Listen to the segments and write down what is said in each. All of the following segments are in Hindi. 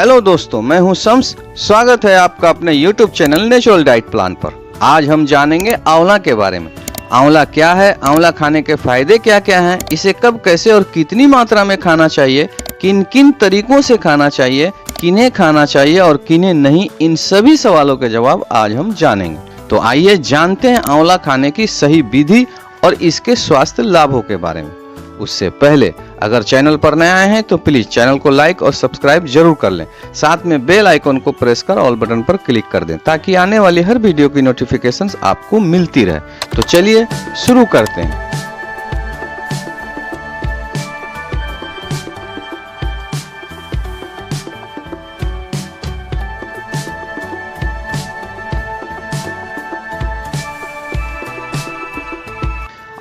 हेलो दोस्तों, मैं हूं शम्स। स्वागत है आपका अपने YouTube channel natural diet plan पर। आज हम जानेंगे आंवला के बारे में। आंवला क्या है, आंवला खाने के फायदे क्या क्या हैं, इसे कब, कैसे और कितनी मात्रा में खाना चाहिए, किन किन तरीकों से खाना चाहिए, किन्हें खाना चाहिए और किन्हें नहीं, इन सभी सवालों के जवाब आज हम जानेंगे। तो आइए जानते हैं आंवला खाने की सही विधि और इसके स्वास्थ्य लाभों के बारे में। उससे पहले अगर चैनल पर नए आए हैं तो प्लीज चैनल को लाइक और सब्सक्राइब जरूर कर लें। साथ में बेल आइकन को प्रेस कर ऑल बटन पर क्लिक कर दें ताकि आने वाली हर वीडियो की नोटिफिकेशंस आपको मिलती रहे। तो चलिए शुरू करते हैं।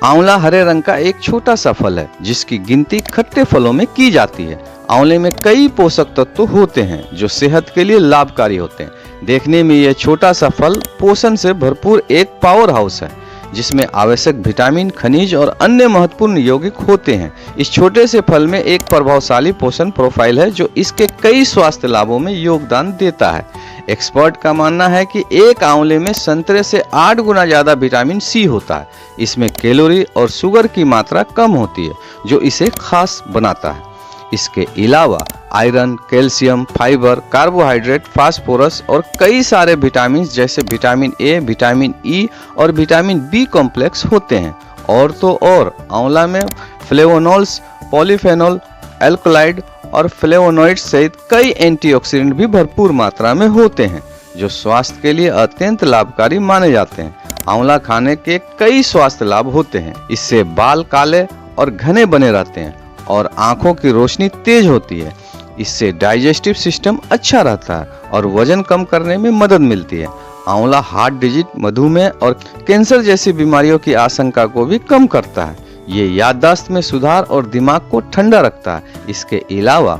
आंवला हरे रंग का एक छोटा सा फल है जिसकी गिनती खट्टे फलों में की जाती है। आंवले में कई पोषक तत्व होते हैं जो सेहत के लिए लाभकारी होते हैं। देखने में यह छोटा सा फल पोषण से भरपूर एक पावर हाउस है जिसमें आवश्यक विटामिन, खनिज और अन्य महत्वपूर्ण यौगिक होते हैं। इस छोटे से फल में एक प्रभावशाली पोषण प्रोफाइल है जो इसके कई स्वास्थ्य लाभों में योगदान देता है। एक्सपर्ट का मानना है कि एक आंवले में संतरे से 8 गुना ज्यादा विटामिन सी होता है। इसमें कैलोरी और शुगर की मात्रा कम होती है जो इसे खास बनाता है। इसके अलावा iron, calcium, fibre, carbohydrate, phosphorus और कई सारे विटामिन जैसे विटामिन ए, विटामिन ई और विटामिन बी कॉम्प्लेक्स होते हैं। और तो और आंवला में फ्लेवोनोल्स, पॉलीफेनोल, एल्कलॉइड और फ्लेवोनॉइड्स सहित कई एंटीऑक्सीडेंट भी भरपूर मात्रा में होते हैं जो स्वास्थ्य के लिए अत्यंत लाभकारी माने जाते हैं। आंवला खाने के कई स्वास्थ्य लाभ होते हैं। इससे बाल काले और घने बने रहते हैं और आंखों की रोशनी तेज होती है। इससे डाइजेस्टिव सिस्टम अच्छा रहता है और वजन कम करने में मदद मिलती है। आंवला हार्ट डिजीज, मधुमेह और कैंसर जैसी बीमारियों की आशंका को भी कम करता है। ये याददाश्त में सुधार और दिमाग को ठंडा रखता है। इसके अलावा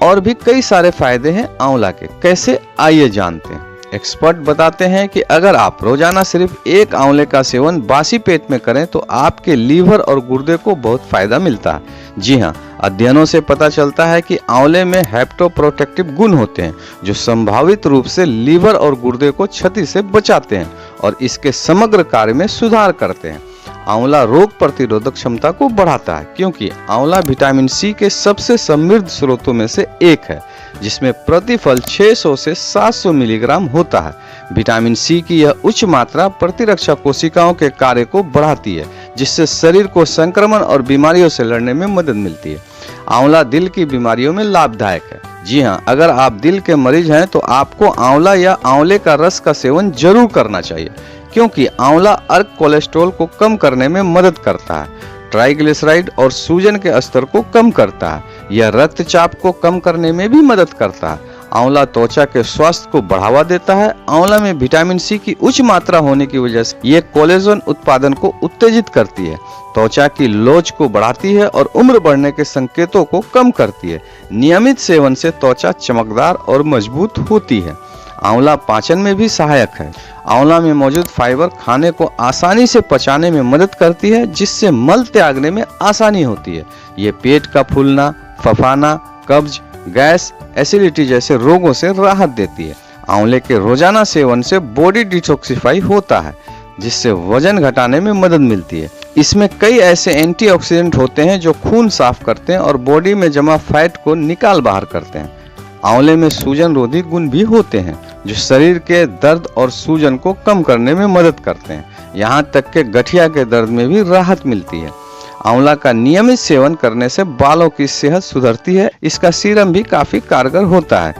और भी कई सारे फायदे हैं आंवला के। कैसे, आइए जानते हैं। एक्सपर्ट बताते हैं कि अगर आप रोजाना सिर्फ एक आंवले का सेवन बासी पेट में करें तो आपके लीवर और गुर्दे को बहुत फायदा मिलता है। जी हाँ, अध्ययनों से पता चलता है कि आंवले में हेप्टोप्रोटेक्टिव गुण होते हैं जो संभावित रूप से लीवर और गुर्दे को क्षति से बचाते हैं और इसके समग्र कार्य में सुधार करते हैं। आंवला रोग प्रतिरोधक क्षमता को बढ़ाता है क्योंकि आंवला विटामिन सी के सबसे समृद्ध स्रोतों में से एक है जिसमें प्रति फल 600 से 700 मिलीग्राम होता है। विटामिन सी की यह उच्च मात्रा प्रतिरक्षा कोशिकाओं के कार्य को बढ़ाती है जिससे शरीर को संक्रमण और बीमारियों से लड़ने में मदद मिलती है। आंवला दिल की बीमारियों में लाभदायक है। जी हाँ, अगर आप दिल के मरीज हैं तो आपको आंवला या आंवले का रस का सेवन जरूर करना चाहिए क्योंकि आंवला अर्क कोलेस्ट्रॉल को कम करने में मदद करता है, ट्राइग्लिसराइड और सूजन के स्तर को कम करता है। यह रक्तचाप को कम करने में भी मदद करता है। आंवला त्वचा के स्वास्थ्य को बढ़ावा देता है। आंवला में विटामिन सी की उच्च मात्रा होने की वजह से यह कोलेजन उत्पादन को उत्तेजित करती है, त्वचा की लोच को बढ़ाती है और उम्र बढ़ने के संकेतों को कम करती है। नियमित सेवन से त्वचा चमकदार और मजबूत होती है। आंवला पाचन में भी सहायक है। आंवला में मौजूद फाइबर खाने को आसानी से पचाने में मदद करती है जिससे मल त्यागने में आसानी होती है। ये पेट का फूलना, फफाना, कब्ज, गैस, एसिडिटी जैसे रोगों से राहत देती है। आंवले के रोजाना सेवन से बॉडी डिटॉक्सिफाई होता है जिससे वजन घटाने में मदद मिलती है। इसमें कई ऐसे एंटीऑक्सीडेंट होते हैं जो खून साफ करते हैं और बॉडी में जमा फैट को निकाल बाहर करते हैं। आंवले में सूजन रोधी गुण भी होते हैं जो शरीर के दर्द और सूजन को कम करने में मदद करते हैं। यहाँ तक के गठिया के दर्द में भी राहत मिलती है। आंवला का नियमित सेवन करने से बालों की सेहत सुधरती है। इसका सीरम भी काफी कारगर होता है।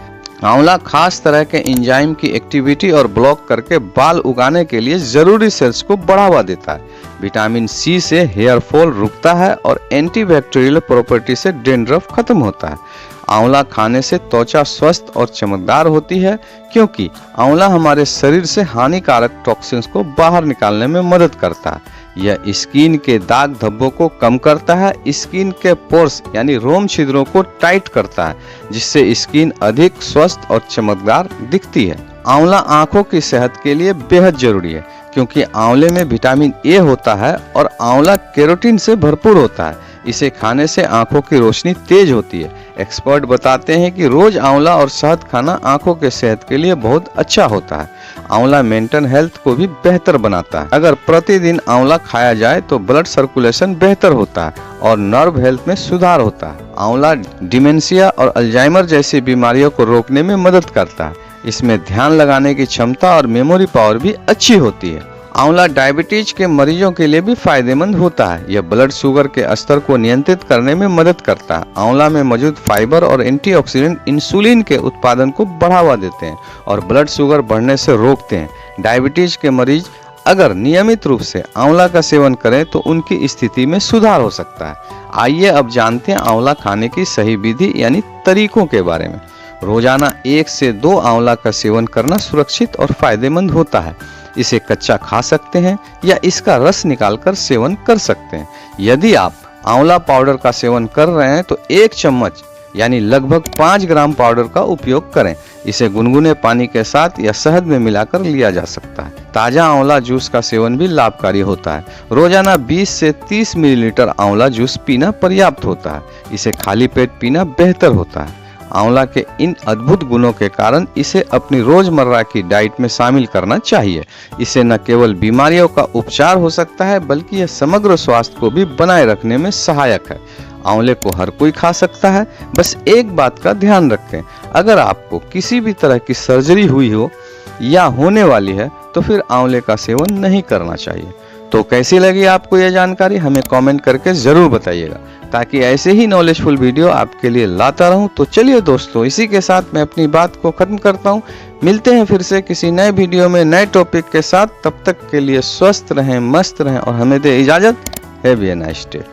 आंवला खास तरह के एंजाइम की एक्टिविटी और ब्लॉक करके बाल उगाने के लिए जरूरी सेल्स को बढ़ावा देता है। विटामिन सी से हेयर फॉल रुकता है और एंटीबैक्टीरियल प्रॉपर्टी से डेंड्रफ खत्म होता है। आंवला खाने से त्वचा स्वस्थ और चमकदार होती है क्योंकि आंवला हमारे शरीर से हानिकारक टॉक्सिन्स को बाहर निकालने में मदद करता है। यह स्किन के दाग धब्बों को कम करता है, स्किन के पोर्स यानी रोम छिद्रों को टाइट करता है जिससे स्किन अधिक स्वस्थ और चमकदार दिखती है। आंवला आंखों की सेहत के लिए बेहद जरूरी है क्योंकि आंवले में विटामिन ए होता है और आंवला कैरोटीन से भरपूर होता है। इसे खाने से आंखों की रोशनी तेज होती है। एक्सपर्ट बताते हैं कि रोज आंवला और शहद खाना आंखों के सेहत के लिए बहुत अच्छा होता है। आंवला मेंटल हेल्थ को भी बेहतर बनाता है। अगर प्रतिदिन आंवला खाया जाए तो ब्लड सर्कुलेशन बेहतर होता है और नर्व हेल्थ में सुधार होता है। आंवला डिमेंशिया और अल्जाइमर जैसी बीमारियों को रोकने में मदद करता है। इसमें ध्यान लगाने की क्षमता और मेमोरी पावर भी अच्छी होती है। आंवला डायबिटीज के मरीजों के लिए भी फायदेमंद होता है। यह ब्लड शुगर के स्तर को नियंत्रित करने में मदद करता है। आंवला में मौजूद फाइबर और एंटीऑक्सीडेंट इंसुलिन के उत्पादन को बढ़ावा देते हैं और ब्लड शुगर बढ़ने से रोकते हैं। डायबिटीज के मरीज अगर नियमित रूप से आंवला का सेवन करें तो उनकी स्थिति में सुधार हो सकता है। आइए अब जानते हैं आंवला खाने की सही विधि यानी तरीकों के बारे में। रोजाना 1 से 2 आंवला का सेवन करना सुरक्षित और फायदेमंद होता है। इसे कच्चा खा सकते हैं या इसका रस निकालकर सेवन कर सकते हैं। यदि आप आंवला पाउडर का सेवन कर रहे हैं तो 1 चम्मच यानी लगभग 5 ग्राम पाउडर का उपयोग करें। इसे गुनगुने पानी के साथ या शहद में मिलाकर लिया जा सकता है। ताजा आंवला जूस का सेवन भी लाभकारी होता है। रोजाना 20 से 30 मिलीलीटर आंवला जूस पीना पर्याप्त होता है। इसे खाली पेट पीना बेहतर होता है। आंवला के इन अद्भुत गुणों के कारण इसे अपनी रोजमर्रा की डाइट में शामिल करना चाहिए। इससे न केवल बीमारियों का उपचार हो सकता है बल्कि यह समग्र स्वास्थ्य को भी बनाए रखने में सहायक है। आंवले को हर कोई खा सकता है, बस एक बात का ध्यान रखें, अगर आपको किसी भी तरह की सर्जरी हुई हो या होने वाली है तो फिर आंवले का सेवन नहीं करना चाहिए। तो कैसी लगी आपको यह जानकारी हमें कमेंट करके जरूर बताइएगा, ताकि ऐसे ही नॉलेजफुल वीडियो आपके लिए लाता रहूं। तो चलिए दोस्तों, इसी के साथ मैं अपनी बात को खत्म करता हूं। मिलते हैं फिर से किसी नए वीडियो में नए टॉपिक के साथ। तब तक के लिए स्वस्थ रहें, मस्त रहें और हमें दे इजाजत। Have a nice day.